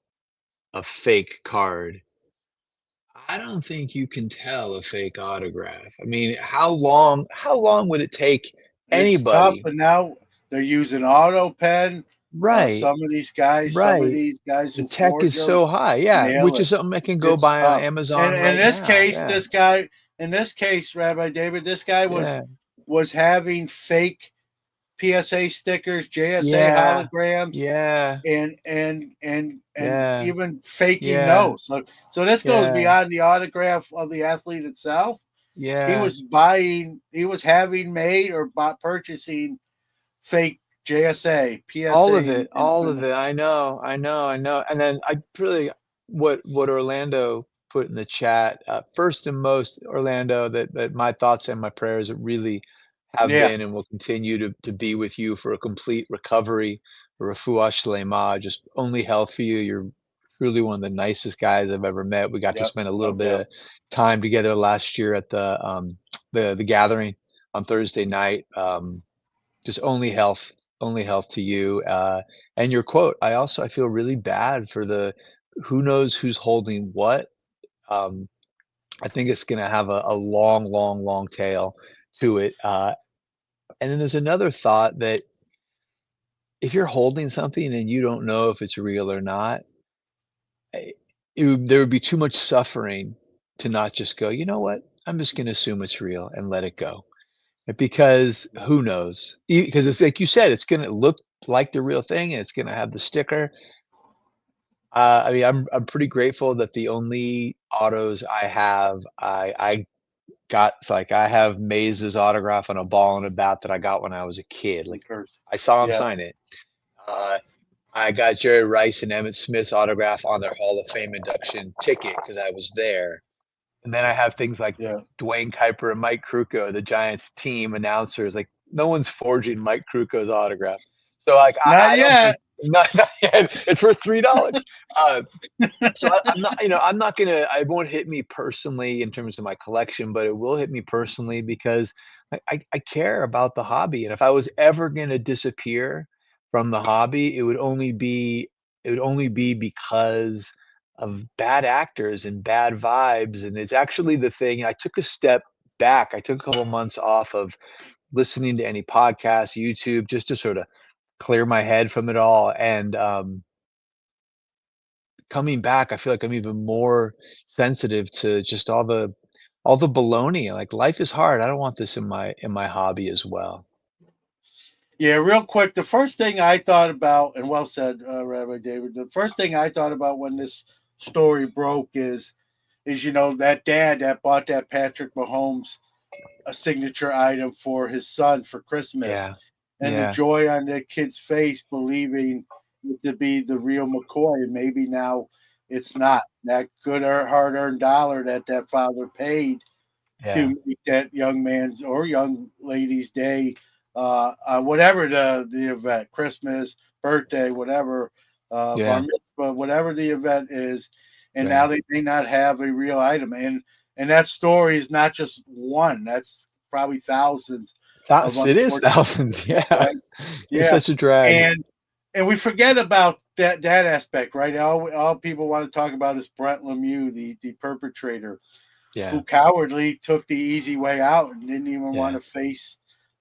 a fake card. I don't think you can tell a fake autograph. I mean, how long would it take It's tough, anybody? but now they're using auto pen. Right, Some of right. these guys The who tech is forge them so high, yeah, nail which it. is something I can go It's buy on tough. And Amazon in right this now. case, Yeah, Rabbi David, this guy yeah, was having fake PSA stickers, JSA yeah, holograms, yeah, and yeah, even faking yeah, those. So this goes yeah, beyond the autograph of the athlete itself. yeah. He was having made or purchasing fake JSA, All of PSA, it, and all of it. I know, I know, I know. And then I really what Orlando put in the chat, first and most, Orlando, that my thoughts and my prayers really have yeah, been and will continue to be with you for a complete recovery, a refuah shlema, just only health for you. You're truly one of the nicest guys I've ever met. We got to yep, spend a little no bit doubt. of time together last year at the gathering on Thursday night. Just only health to you, and your quote, I feel really bad for the who knows who's holding what. um, I think it's gonna have a long, long, long tail to it, and then there's another thought that if you're holding something and you don't know if it's real or not, eh, there would be too much suffering to not just go, "You know what? I'm just gonna assume it's real and let it go." Because who knows? Because it's like you said, it's gonna look like the real thing, and it's gonna have the sticker. I mean, I'm pretty grateful that the only autos I have, I got it's like I have Maze's autograph on a ball and a bat that I got when I was a kid. In Like person. I saw him Yeah, sign it. Uh, I got Jerry Rice and Emmett Smith's autograph on their Hall of Fame induction ticket because I was there. And then I have things like yeah. Dwayne Kuiper and Mike Krukow, the Giants team announcers. Like no one's forging Mike Krukow's autograph. So like Not I don't think yet. not yet. It's worth $3. Uh, so I'm not, I'm not gonna. I won't hit me personally in terms of my collection, but it will hit me personally because I care about the hobby. And if I was ever gonna disappear, from the hobby, it would only be because of bad actors and bad vibes, and it's actually the thing I took a step back. I took a couple months off of listening to any podcasts, YouTube, just to sorta clear my head from it all, and, coming back, I feel like I'm even more sensitive to just all the baloney, like, life is hard, I don't want this in my hobby as well. Yeah, real quick, the first thing I thought about, and well said, Rabbi David. The first thing I thought about when this story broke is that dad that bought that Patrick Mahomes a signature item for his son for Christmas, Yeah. and the Yeah. joy on that kid's face, believing it to be the real McCoy, and maybe now it's not that good or hard-earned dollar that that father paid Yeah. to make that young man's or young lady's day, whatever the event, Christmas, birthday, whatever, bar Yeah. mitzvah, whatever the event is, and now Right. they may not have a real item, and that story is not just one; that's probably thousands of It is unfortunate, thousands, yeah. right? It's Yeah, such a drag. and we forget about that aspect, right? All people want to talk about is Brent Lemieux, the perpetrator, Yeah. who cowardly took the easy way out and didn't even want Yeah. to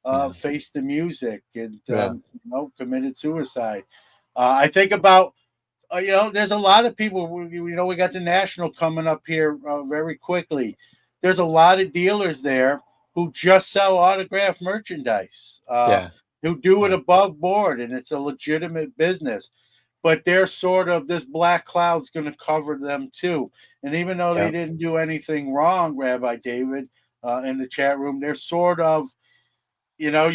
Yeah. face the music and Yeah. committed suicide. I think about there's a lot of people. We got the national coming up here very quickly. There's a lot of dealers there who just sell autographed merchandise, Yeah. who do it Yeah. above board, and it's a legitimate business, but they're sort of this black cloud's going to cover them too. And even though they Yep. didn't do anything wrong, Rabbi David, in the chat room, they're sort of, Yeah.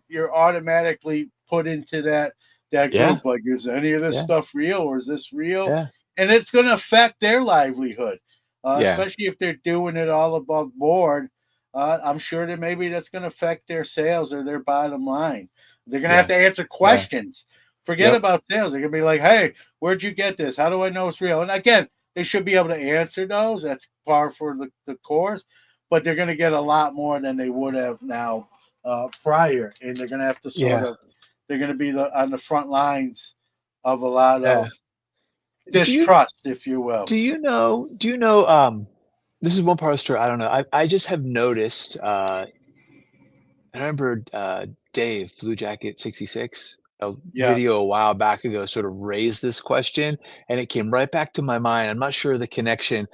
you're automatically put into that Yeah. group. Like, is any of this Yeah. stuff real or is this real? Yeah. And it's going to affect their livelihood, Yeah. especially if they're doing it all above board. I'm sure that maybe that's going to affect their sales or their bottom line. They're going to have Yeah. to answer Yeah. questions. Forget Yep. about sales. They're going to be like, hey, where'd you get this? How do I know it's real? And again, they should be able to answer those. That's par for the course, but they're going to get a lot more than they would have now prior. And they're going to have to Yeah. they're going to be on the front lines of a lot Yeah. of Do you distrust, if you will. do you know, this is one part of the story I don't know. I just have noticed, I remember, Dave, Blue Jacket 66, a Yes. video a while back ago sort of raised this question, and it came right back to my mind. I'm not sure of the connection.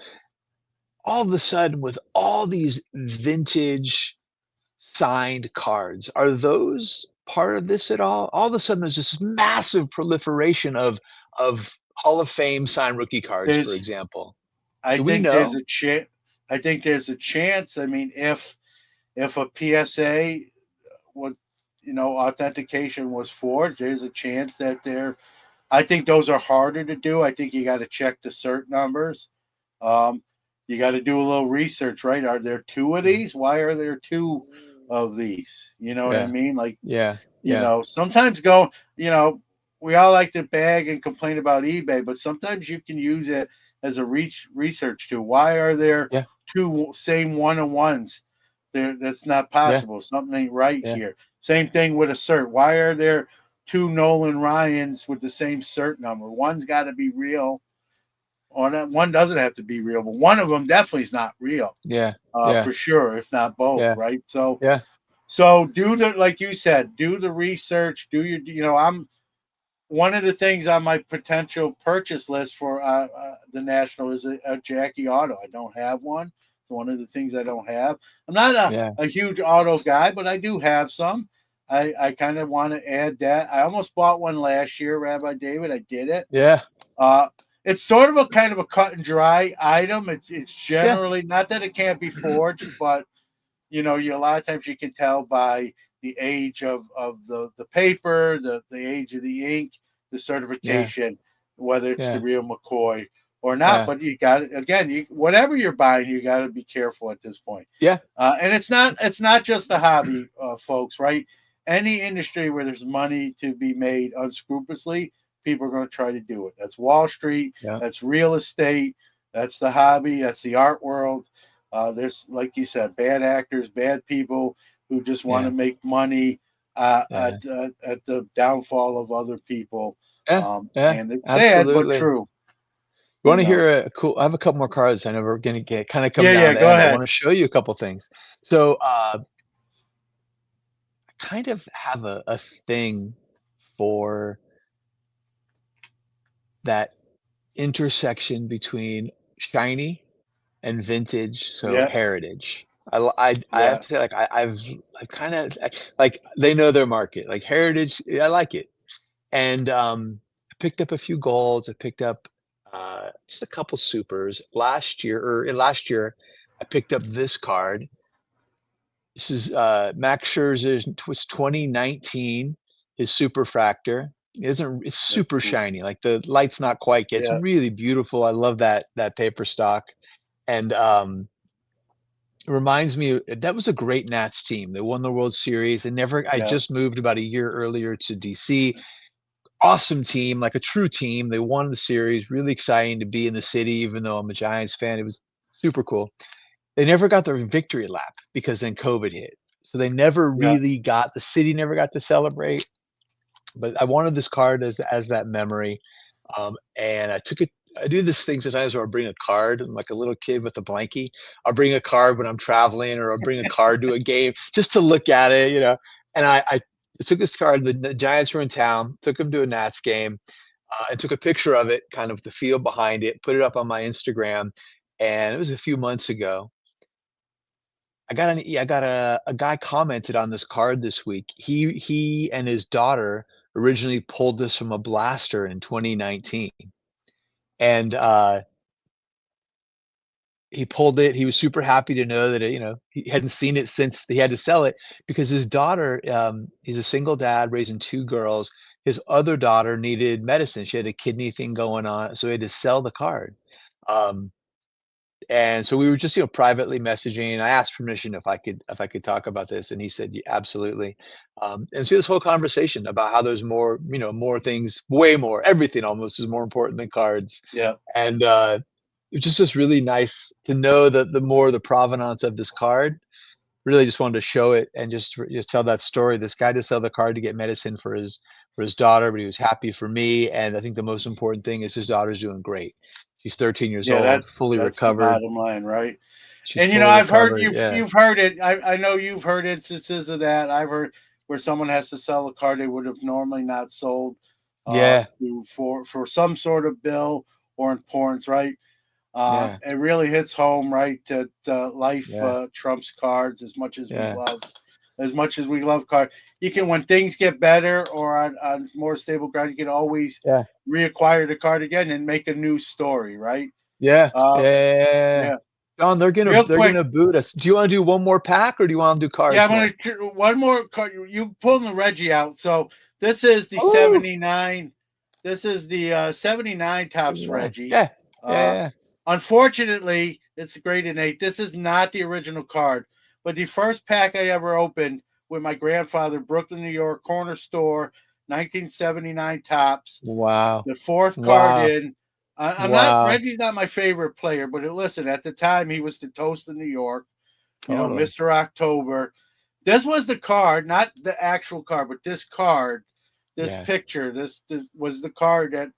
All of a sudden, with all these vintage signed cards, are those part of this at all? All of a sudden, there's this massive proliferation of Hall of Fame signed rookie cards, for There's example. I Do we think there's know? a chance. I think there's a chance. I mean, if a PSA what authentication was forged, there's a chance that they're. I think those are harder to do. I think you got to check the cert numbers. Um, you got to do a little research, right? Are there two of Mhm. these? Why are there two of these? You know what I Yeah. mean? Like, Yeah. Yeah. sometimes go, we all like to bag and complain about eBay, but sometimes you can use it as a research tool. Why are there Yeah. two same one-on-ones? That's not Yeah. possible. Something ain't right Yeah. here. Same thing with a cert. Why are there two Nolan Ryans with the same cert number? One's got to be real, or not, one doesn't have to be real, but one of them definitely is not real, Yeah. Yeah. for sure, if not both, Yeah. right? So, Yeah. do the like you said, do the research. Do your, I'm one of the things on my potential purchase list for the National is a Jackie Auto. I don't have one. It's one of the things I don't have. I'm not Yeah. a huge auto guy, but I do have some. I kind of want to add that. I almost bought one last year, Rabbi David. I did it. Yeah. Uh, it's sort of a kind of a cut and dry item. It's Yeah. generally not that it can't be forged, but a lot of times you can tell by the age of the paper, the age of the ink, the Yeah. certification, whether it's the Yeah. real McCoy or not. Yeah. But you got it again. Whatever you're buying, you got to be careful at this point. Yeah. And it's not just a hobby, folks. Right? Any industry where there's money to be made unscrupulously, people are going to try to do it. That's Wall Street. Yeah. That's real estate. That's the hobby. That's the art world. There's, like you said, bad actors, bad people who just want Yeah. to make money Yeah. at the downfall of other people. Yeah. Yeah. And it's sad but Absolutely. true. You You want to know. hear a cool? I have a couple more cards. I know we're gonna get kind of come Yeah, down yeah. the Go end. I want ahead. to show you a couple things. So, I kind of have a thing for that intersection between shiny and vintage, so Yeah, heritage. I have yeah, to say, like, I've kind of like they know their market. Like heritage, I like it. And I picked up a few golds. I picked up just a couple supers last year. I picked up this card. This is Max Scherzer's was 2019. His superfractor. It's that's super cool. shiny. Like the light's not quite. It's Yeah, really beautiful. I love that paper stock. And it reminds me that was a great Nats team. They won the World Series. I yeah, just moved about a year earlier to DC. Awesome team, like a true team. They won the series. Really exciting to be in the city, even though I'm a Giants fan. It was super cool. They never got their victory lap because then COVID hit. So they never yeah, really got the city never got to celebrate. But I wanted this card as that memory. And I took it. I do this thing sometimes where I bring a card. I'm like a little kid with a blankie. I'll bring a card when I'm traveling, or I'll bring a card to a game just to look at it, you know. And I took this card. The Giants were in town. Took them to a Nats game. I took a picture of it, kind of the field behind it. Put it up on my Instagram, and it was a few months ago. I got a guy commented on this card this week. He and his daughter originally pulled this from a blaster in 2019, and he pulled it. He was super happy to know that he hadn't seen it since he had to sell it because his daughter. He's a single dad raising two girls. His other daughter needed medicine. She had a kidney thing going on, so he had to sell the card. Um, And so we were just, privately messaging. I asked permission if I could talk about this, and he said, "Yeah, absolutely." And so this whole conversation about how there's more, more things, way more, everything almost is more important than cards. yeah, And it's just really nice to know that the provenance of this card. Really just wanted to show it and just tell that story. This guy to sell the card to get medicine for his daughter, but he was happy for me. And I think the most important thing is his daughter's doing great. She's 13 years yeah. old, fully That's the recovered. bottom line, right? She's And fully I've heard recovered. Yeah. you've heard it. I know you've heard instances of that. I've heard where someone has to sell a car they would have normally not sold Yeah. for some sort of bill or importance, right? Yeah. It really hits home, right? That life Yeah. trumps cards Yeah. as much as we love cards. You can, when things get better or on more stable ground, you can always Yeah. reacquire the card again and make a new story, right? Yeah. Uh, Yeah. yeah. John, they're Real quick, gonna boot us. Do you want to do one more pack or do you want to do yeah, cards I'm more? gonna one more card. You pulling the Reggie out. So this is the Oh, 79. This is the 79 tops yeah. Reggie. Yeah. Uh, Yeah. Unfortunately, it's a grade in 8. This is not the original card, but the first pack I ever opened with my grandfather, Brooklyn, New York, corner store, 1979 tops. Wow. The fourth card Wow. in. I'm not Wow. Reggie's not my favorite player, but listen, at the time he was the toast of New York. Totally. Mr. October. This was the card, not the actual card, but this card, this Yeah. picture, this was the card that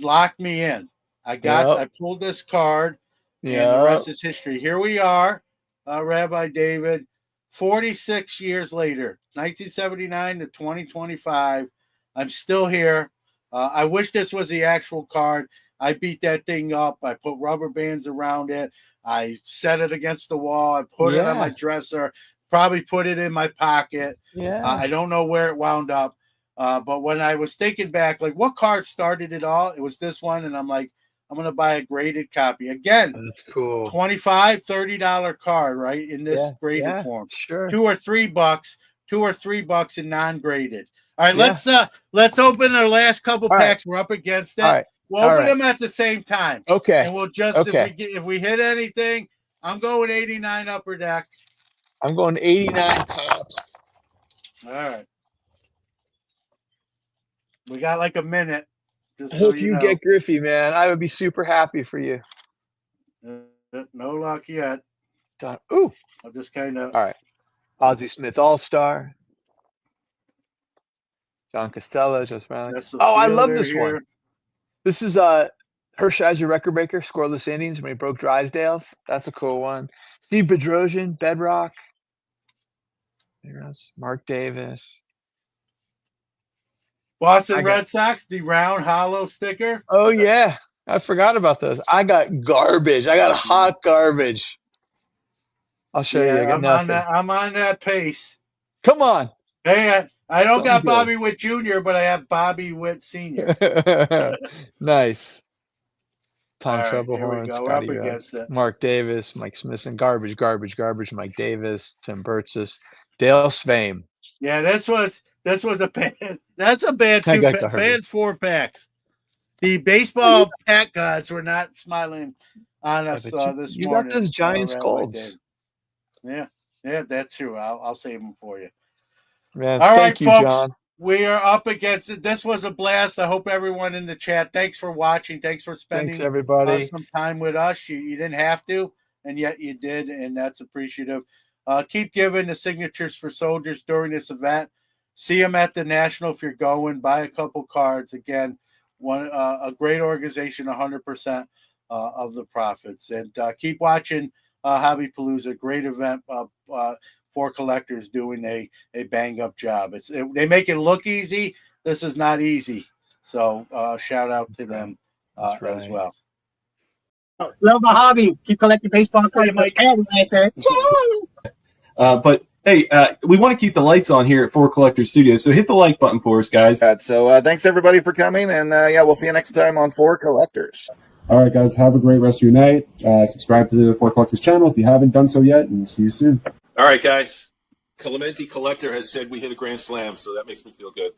locked me in. Yep. I pulled this card, and the Yep. rest is history. Here we are, Rabbi David, 46 years later, 1979 to 2025. I'm still here. I wish this was the actual card. I beat that thing up. I put rubber bands around it. I set it against the wall. I put it on my Yeah. dresser. Probably put it in my pocket. Yeah. I don't know where it wound up. But when I was thinking back, like what card started it all, it was this one. And I'm like, I'm going to buy a graded copy. Again, That's cool. $25, $30 card, right? In this Yeah. graded Yeah. form. Sure. $2 or $3 in non-graded. All right, Yeah. let's open our last couple All right. packs. We're up against All it. right. We'll All open right. them at the same time. Okay. And we'll just Okay. if we hit anything, I'm going 89 upper deck. I'm going 89 tops. All right. We got like a minute. Just I so hope you you know. get Griffey, man. I would be super happy for you. No luck yet. Ooh. I'll just kind of. All right. Ozzie Smith All-Star. Don Costello, Joe Smiley. Cecil Oh, I love Fielder this one. here. This is Hershiser record breaker, scoreless innings when he broke Drysdale's. That's a cool one. Steve Bedrosian, Bedrock. Mark Davis. Boston Red Sox, the round hollow sticker. Oh yeah, I forgot about those. I got garbage. I got hot garbage. I'll show you. I got nothing. I'm on that pace. Come on. Hey, I don't got good. Bobby Witt Jr., but I have Bobby Witt Sr. Nice. Tom All right, here we Troublehorn, go. We're up Scotty against it. Mark Davis, Mike Smithson, garbage. Mike Davis, Tim Burtsis, Dale Sveim. Yeah, this was a bad. That's a bad bad 4-packs. The baseball pack gods were not smiling on us this morning. You got those Giants golds. Yeah, that's true. I'll save them for you. Man, all right, thank you, folks. John. We are up against it. This was a blast. I hope everyone in the chat. Thanks for watching. Thanks for spending everybody. Some time with us. You didn't have to, and yet you did, and that's appreciative. Keep giving the signatures for soldiers during this event. See them at the National if you're going. Buy a couple cards. Again, a great organization, 100% of the profits. And keep watching Hobby Palooza. Great event for collectors doing a bang-up job. They make it look easy. This is not easy. So shout out to them as well. Love the hobby. Keep collecting baseball cards. But hey, we want to keep the lights on here at Four Collectors Studios, so hit the like button for us, guys. So thanks everybody for coming, and we'll see you next time on Four Collectors. All right, guys, have a great rest of your night. Subscribe to the Four Collectors channel if you haven't done so yet, and we'll see you soon. All right, guys. Clemente Collector has said we hit a grand slam, so that makes me feel good.